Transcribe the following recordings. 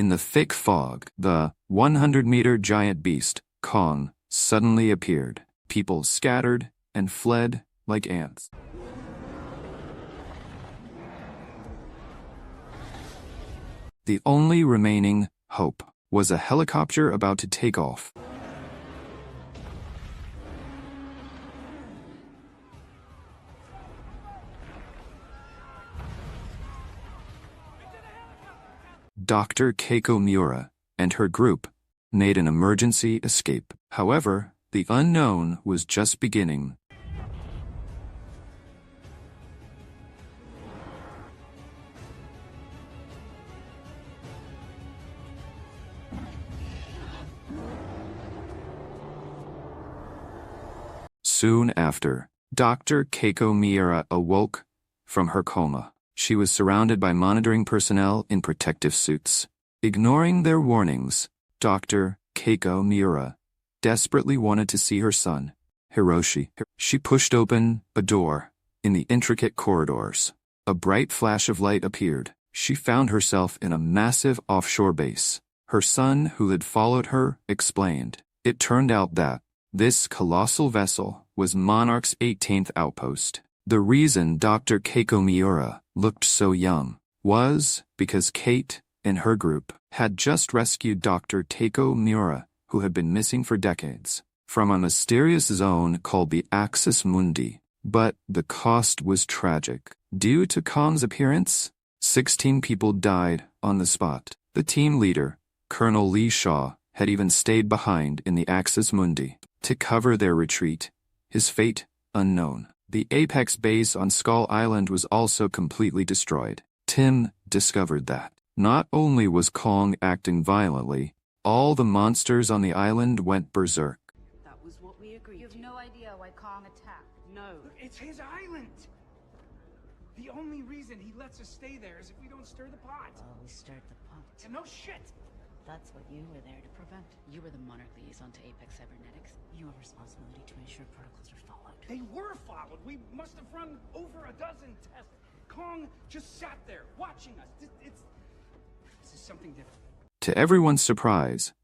In the thick fog, the 100-meter giant beast, Kong, suddenly appeared. People scattered and fled like ants. The only remaining hope was a helicopter about to take off. Dr. Keiko Miura and her group made an emergency escape. However, the unknown was just beginning. Soon after, Dr. Keiko Miura awoke from her coma. She was surrounded by monitoring personnel in protective suits. Ignoring their warnings, Dr. Keiko Miura desperately wanted to see her son, Hiroshi. She pushed open a door in the intricate corridors. A bright flash of light appeared. She found herself in a massive offshore base. Her son, who had followed her, explained. It turned out that this colossal vessel was Monarch's 18th outpost. The reason Dr. Keiko Miura looked so young was because Kate and her group had just rescued Dr. Keiko Miura, who had been missing for decades, from a mysterious zone called the Axis Mundi. But the cost was tragic. Due to Kong's appearance, 16 people died on the spot. The team leader, Colonel Lee Shaw, had even stayed behind in the Axis Mundi to cover their retreat, his fate unknown. The Apex base on Skull Island was also completely destroyed. Tim discovered that not only was Kong acting violently, all the monsters on the island went berserk. That was what we agreed. You have no idea why Kong attacked. No. It's his island! The only reason he lets us stay there is if we don't stir the pot. Well, we stirred the pot. Yeah, no shit! That's what you were there to prevent. You were the Monarch liaison to Apex Cybernetics. You have responsibility to ensure protocols are followed. They were followed. We must have run over a dozen tests. Kong just sat there, watching us. This is something different. To everyone's surprise,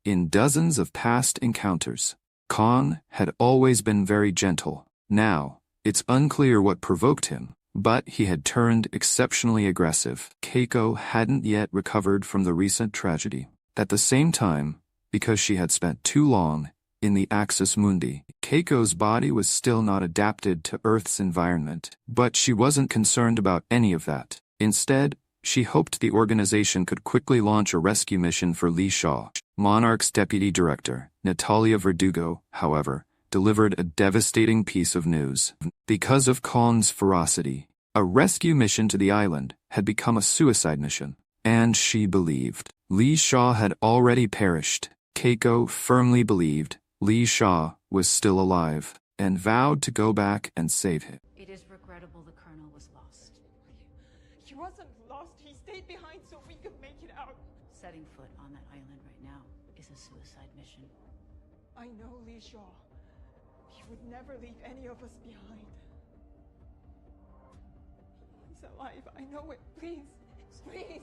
in dozens of past encounters, Kong had always been very gentle. Now, it's unclear what provoked him, but he had turned exceptionally aggressive. Keiko hadn't yet recovered from the recent tragedy. At the same time, because she had spent too long in the Axis Mundi, Keiko's body was still not adapted to Earth's environment. But she wasn't concerned about any of that. Instead, she hoped the organization could quickly launch a rescue mission for Lee Shaw. Monarch's deputy director, Natalia Verdugo, however, delivered a devastating piece of news. Because of Kong's ferocity, a rescue mission to the island had become a suicide mission, and she believed Lee Shaw had already perished. Keiko firmly believed Lee Shaw was still alive and vowed to go back and save him. It is regrettable the Colonel was lost. He wasn't lost. He stayed behind so we could make it out. Setting foot on that island right now is a suicide mission. I know Lee Shaw. He would never leave any of us behind. He's alive. I know it. Please. Please.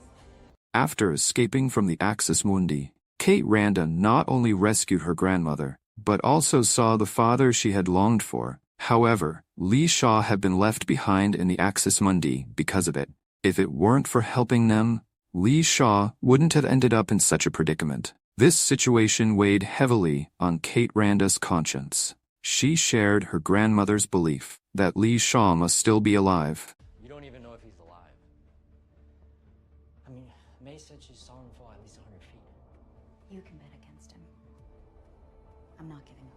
After escaping from the Axis Mundi, Kate Randa not only rescued her grandmother, but also saw the father she had longed for. However, Lee Shaw had been left behind in the Axis Mundi because of it. If it weren't for helping them, Lee Shaw wouldn't have ended up in such a predicament. This situation weighed heavily on Kate Randa's conscience. She shared her grandmother's belief that Lee Shaw must still be alive. You don't even know if he's alive. I mean, May said she saw him fall at least 100 feet. You can bet against him. I'm not giving up.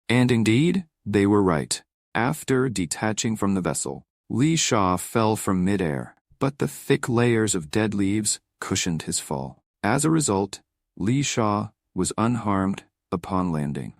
And indeed, they were right. After detaching from the vessel, Lee Shaw fell from midair, but the thick layers of dead leaves cushioned his fall. As a result, Lee Shaw was unharmed upon landing.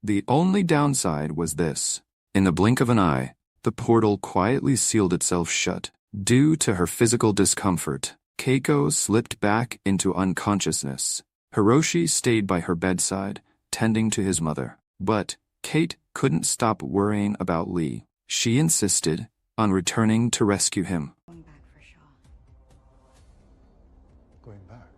The only downside was this. In the blink of an eye, the portal quietly sealed itself shut. Due to her physical discomfort, Keiko slipped back into unconsciousness. Hiroshi stayed by her bedside, tending to his mother. But Kate couldn't stop worrying about Lee. She insisted on returning to rescue him. Going back for Shaw. Going back?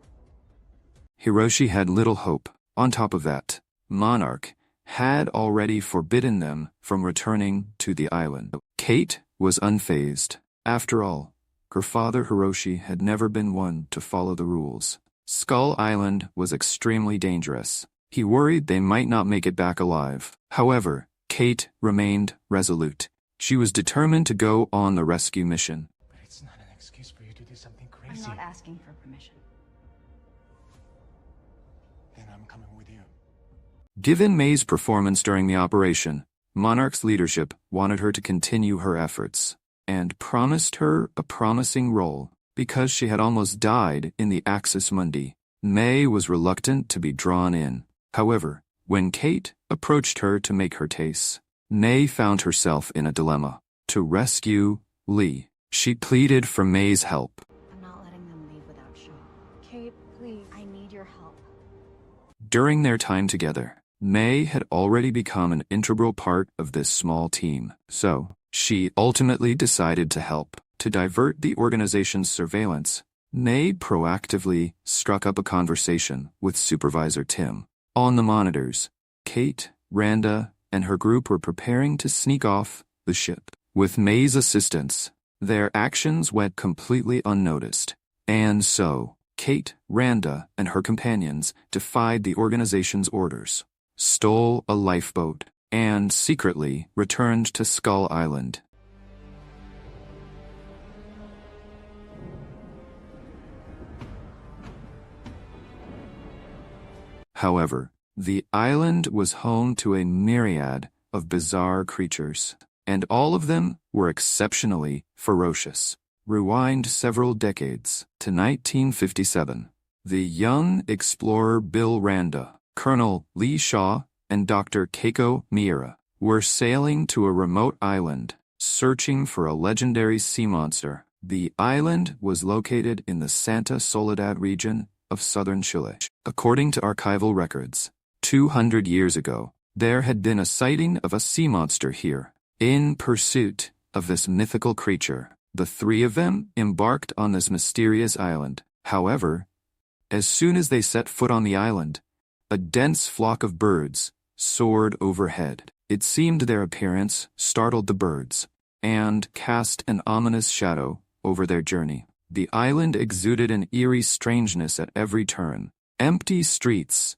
Hiroshi had little hope. On top of that, Monarch had already forbidden them from returning to the island. Kate was unfazed. After all, her father Hiroshi had never been one to follow the rules. Skull Island was extremely dangerous. He worried they might not make it back alive. However, Kate remained resolute. She was determined to go on the rescue mission. But it's not an excuse for you to do something I'm crazy. not asking for permission. Then I'm coming with you. Given May's performance during the operation, Monarch's leadership wanted her to continue her efforts and promised her a promising role. Because she had almost died in the Axis Mundi, May was reluctant to be drawn in. However, when Kate approached her to make her case, May found herself in a dilemma. To rescue Lee, she pleaded for May's help. I'm not letting them leave without Shaw. Kate, please. I need your help. During their time together, May had already become an integral part of this small team, so she ultimately decided to help. To divert the organization's surveillance, May proactively struck up a conversation with Supervisor Tim. On the monitors, Kate, Randa, and her group were preparing to sneak off the ship. With May's assistance, their actions went completely unnoticed. And so, Kate, Randa, and her companions defied the organization's orders, stole a lifeboat, and secretly returned to Skull Island. However, the island was home to a myriad of bizarre creatures, and all of them were exceptionally ferocious. Rewind several decades to 1957. The young explorer Bill Randa, Colonel Lee Shaw, and Dr. Keiko Miura were sailing to a remote island, searching for a legendary sea monster. The island was located in the Santa Soledad region of southern Chile. According to archival records, 200 years ago, there had been a sighting of a sea monster here. In pursuit of this mythical creature, the three of them embarked on this mysterious island. However, as soon as they set foot on the island, a dense flock of birds soared overhead. It seemed their appearance startled the birds and cast an ominous shadow over their journey. The island exuded an eerie strangeness at every turn. Empty streets,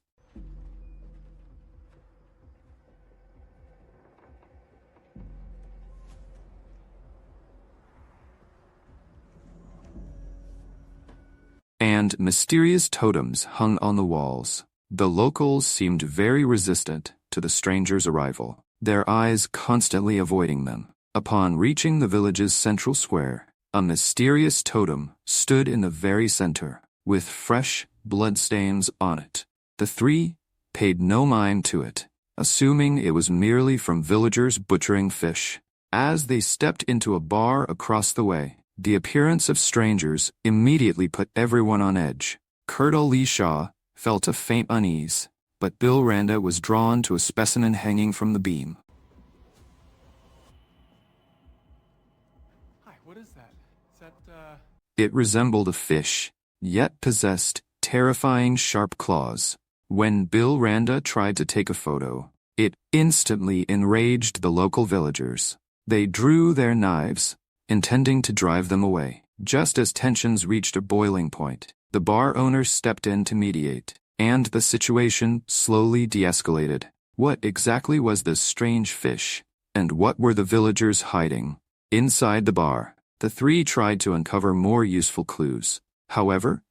and mysterious totems hung on the walls. The locals seemed very resistant to the strangers' arrival, their eyes constantly avoiding them. Upon reaching the village's central square, a mysterious totem stood in the very center, with fresh bloodstains on it. The three paid no mind to it, assuming it was merely from villagers butchering fish. As they stepped into a bar across the way, the appearance of strangers immediately put everyone on edge. Colonel Lee Shaw felt a faint unease, but Bill Randa was drawn to a specimen hanging from the beam. Hi, what is that? Is that, It resembled a fish, yet possessed terrifying sharp claws. When Bill Randa tried to take a photo, it instantly enraged the local villagers. They drew their knives, intending to drive them away. Just as tensions reached a boiling point, the bar owner stepped in to mediate, and the situation slowly de-escalated. What exactly was this strange fish, and what were the villagers hiding? Inside the bar, the three tried to uncover more useful clues. However,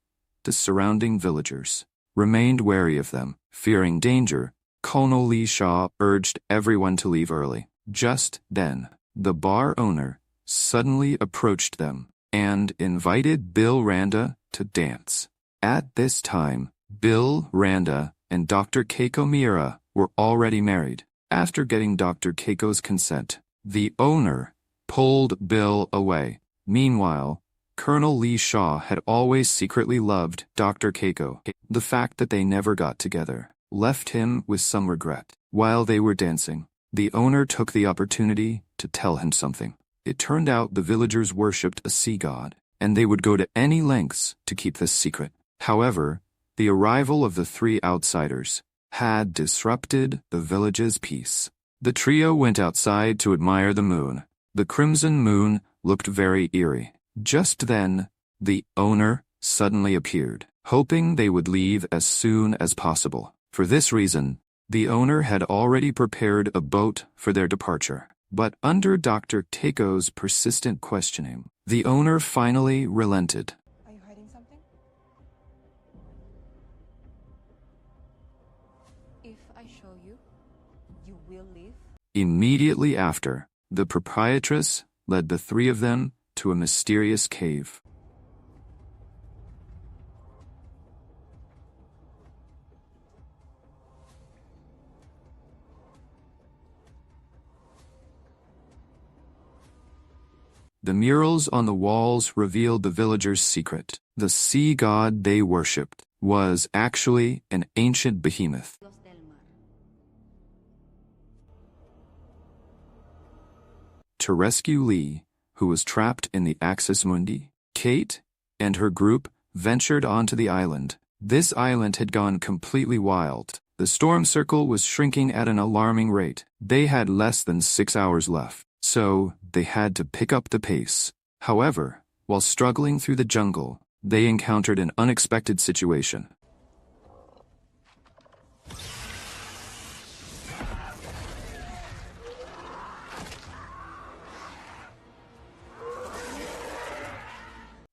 the surrounding villagers remained wary of them. Fearing danger, Colonel Lee Shaw urged everyone to leave early. Just then, the bar owner suddenly approached them and invited Bill Randa to dance. At this time, Bill Randa and Dr. Keiko Miura were already married. After getting Dr. Keiko's consent, the owner pulled Bill away. Meanwhile, Colonel Lee Shaw had always secretly loved Dr. Keiko. The fact that they never got together left him with some regret. While they were dancing, the owner took the opportunity to tell him something. It turned out the villagers worshipped a sea god, and they would go to any lengths to keep this secret. However, the arrival of the three outsiders had disrupted the village's peace. The trio went outside to admire the moon. The crimson moon looked very eerie. Just then, the owner suddenly appeared, hoping they would leave as soon as possible. For this reason, the owner had already prepared a boat for their departure. But under Dr. Keiko's persistent questioning, the owner finally relented. Are you hiding something? If I show you, you will leave? Immediately after, the proprietress led the three of them to a mysterious cave. The murals on the walls revealed the villagers' secret. The sea god they worshipped was actually an ancient behemoth. Los del mar. To rescue Lee, who was trapped in the Axis Mundi, Kate and her group ventured onto the island. This island had gone completely wild. The storm circle was shrinking at an alarming rate. They had less than 6 hours left, so they had to pick up the pace. However, while struggling through the jungle, they encountered an unexpected situation.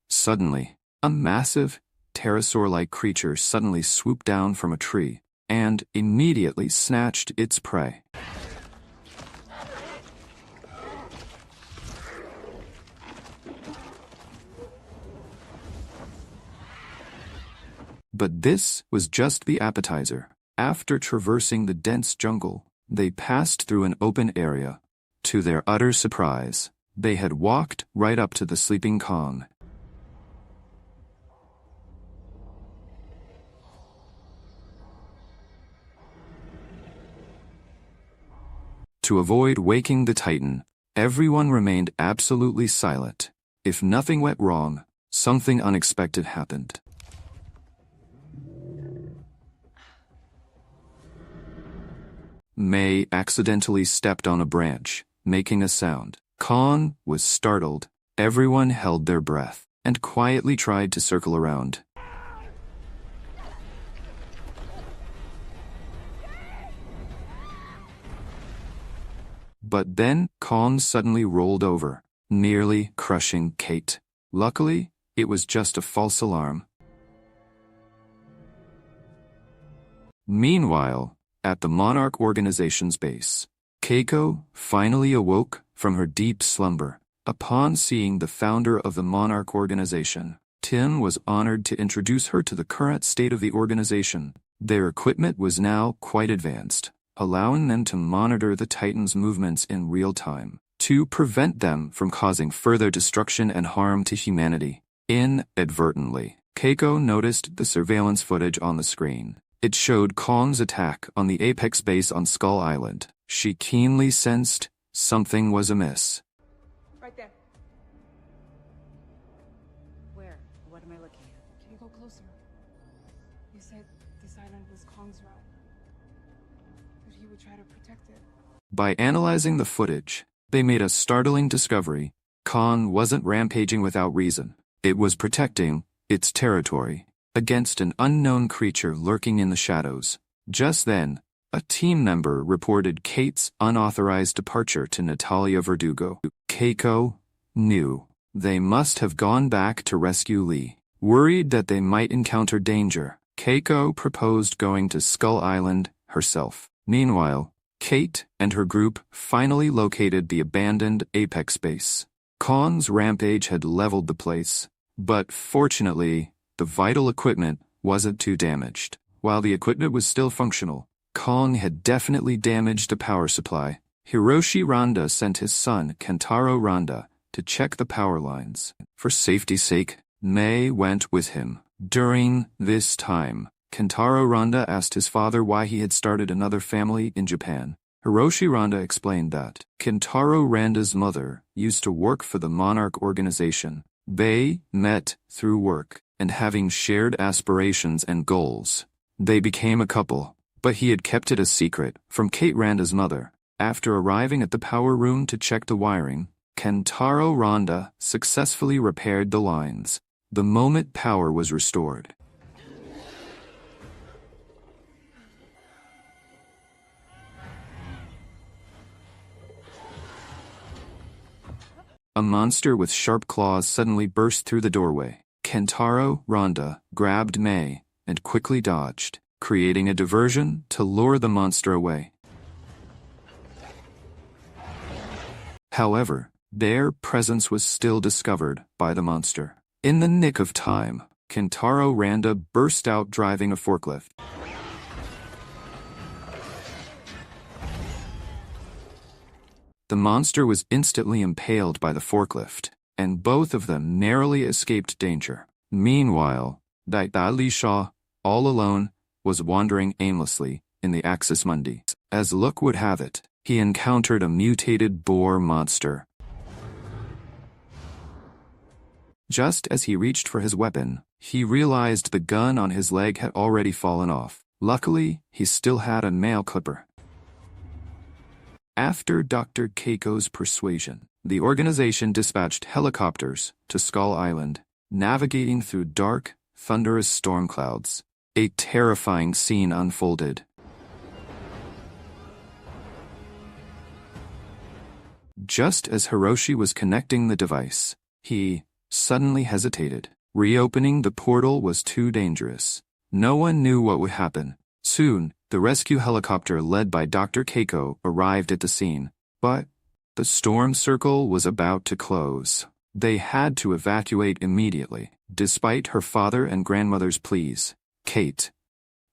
Suddenly, a massive, pterosaur-like creature suddenly swooped down from a tree and immediately snatched its prey. But this was just the appetizer. After traversing the dense jungle, they passed through an open area. To their utter surprise, they had walked right up to the sleeping Kong. To avoid waking the Titan, everyone remained absolutely silent. If nothing went wrong, something unexpected happened. May accidentally stepped on a branch, making a sound. Kong was startled. Everyone held their breath and quietly tried to circle around. But then Kong suddenly rolled over, nearly crushing Kate. Luckily, it was just a false alarm. Meanwhile, at the Monarch organization's base, Keiko finally awoke from her deep slumber. Upon seeing the founder of the Monarch organization, Tim was honored to introduce her to the current state of the organization. Their equipment was now quite advanced, allowing them to monitor the Titan's movements in real time, to prevent them from causing further destruction and harm to humanity. Inadvertently, Keiko noticed the surveillance footage on the screen. It showed Kong's attack on the Apex base on Skull Island. She keenly sensed something was amiss. Right there. Where? What am I looking at? Can you go closer? You said this island was Kong's realm. That he would try to protect it. By analyzing the footage, they made a startling discovery. Kong wasn't rampaging without reason. It was protecting its territory against an unknown creature lurking in the shadows. Just then, a team member reported Kate's unauthorized departure to Natalia Verdugo. Keiko knew they must have gone back to rescue Lee. Worried that they might encounter danger, Keiko proposed going to Skull Island herself. Meanwhile, Kate and her group finally located the abandoned Apex base. Kong's rampage had leveled the place, but fortunately, the vital equipment wasn't too damaged. While the equipment was still functional, Kong had definitely damaged the power supply. Hiroshi Randa sent his son, Kentaro Randa, to check the power lines. For safety's sake, May went with him. During this time, Kentaro Randa asked his father why he had started another family in Japan. Hiroshi Randa explained that Kentaro Randa's mother used to work for the Monarch organization. They met through work, and having shared aspirations and goals, they became a couple. But he had kept it a secret from Kate Randa's mother. After arriving at the power room to check the wiring, Kentaro Randa successfully repaired the lines. The moment power was restored, a monster with sharp claws suddenly burst through the doorway. Kentaro Randa grabbed May and quickly dodged, creating a diversion to lure the monster away. However, their presence was still discovered by the monster. In the nick of time, Kentaro Randa burst out driving a forklift. The monster was instantly impaled by the forklift, and both of them narrowly escaped danger. Meanwhile, Daita Li Shaw, all alone, was wandering aimlessly in the Axis Mundi. As luck would have it, he encountered a mutated boar monster. Just as he reached for his weapon, he realized the gun on his leg had already fallen off. Luckily, he still had a nail clipper. After Dr. Keiko's persuasion, the organization dispatched helicopters to Skull Island, navigating through dark, thunderous storm clouds. A terrifying scene unfolded. Just as Hiroshi was connecting the device, he suddenly hesitated. Reopening the portal was too dangerous. No one knew what would happen. Soon, the rescue helicopter led by Dr. Keiko arrived at the scene, but the storm circle was about to close. They had to evacuate immediately, despite her father and grandmother's pleas. Kate,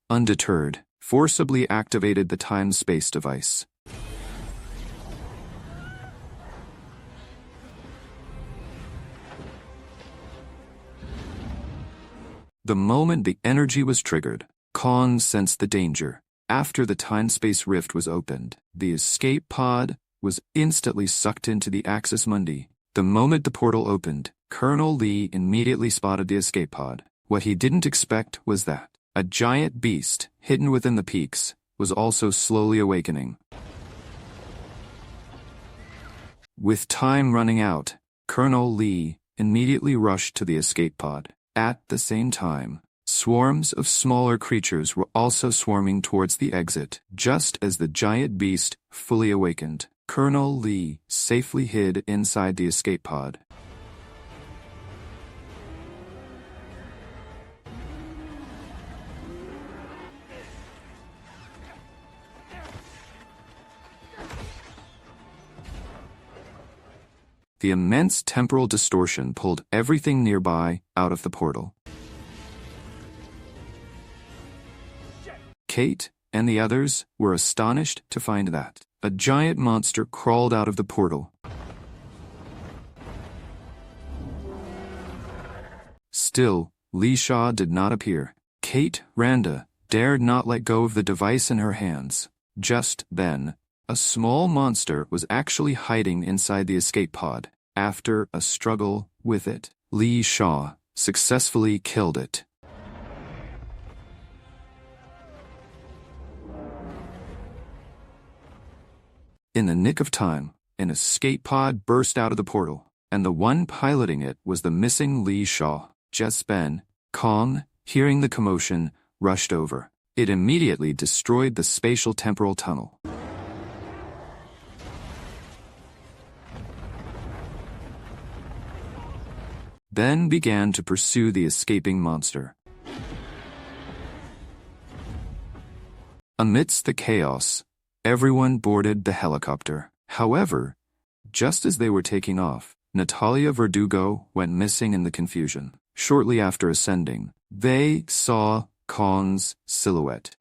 undeterred, forcibly activated the time-space device. The moment the energy was triggered, Khan sensed the danger. After the time-space rift was opened, the escape pod was instantly sucked into the Axis Mundi. The moment the portal opened, Colonel Lee immediately spotted the escape pod. What he didn't expect was that a giant beast, hidden within the peaks, was also slowly awakening. With time running out, Colonel Lee immediately rushed to the escape pod. At the same time, swarms of smaller creatures were also swarming towards the exit. Just as the giant beast fully awakened, Colonel Lee safely hid inside the escape pod. The immense temporal distortion pulled everything nearby out of the portal. Kate and the others were astonished to find that a giant monster crawled out of the portal. Still, Li Sha did not appear. Kate Randa dared not let go of the device in her hands. Just then, a small monster was actually hiding inside the escape pod. After a struggle with it, Li Sha successfully killed it. In the nick of time, an escape pod burst out of the portal, and the one piloting it was the missing Li Sha. Just then, Kong, hearing the commotion, rushed over. It immediately destroyed the spatial temporal tunnel. Then began to pursue the escaping monster. Amidst the chaos, everyone boarded the helicopter. However, just as they were taking off, Natalia Verdugo went missing in the confusion. Shortly after ascending, they saw Kong's silhouette.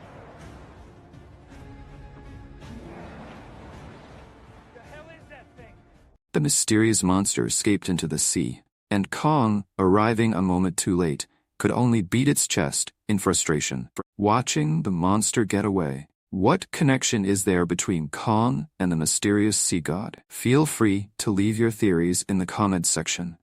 The hell is that thing? The mysterious monster escaped into the sea, and Kong, arriving a moment too late, could only beat its chest in frustration. Watching the monster get away. What connection is there between Kong and the mysterious sea god? Feel free to leave your theories in the comments section.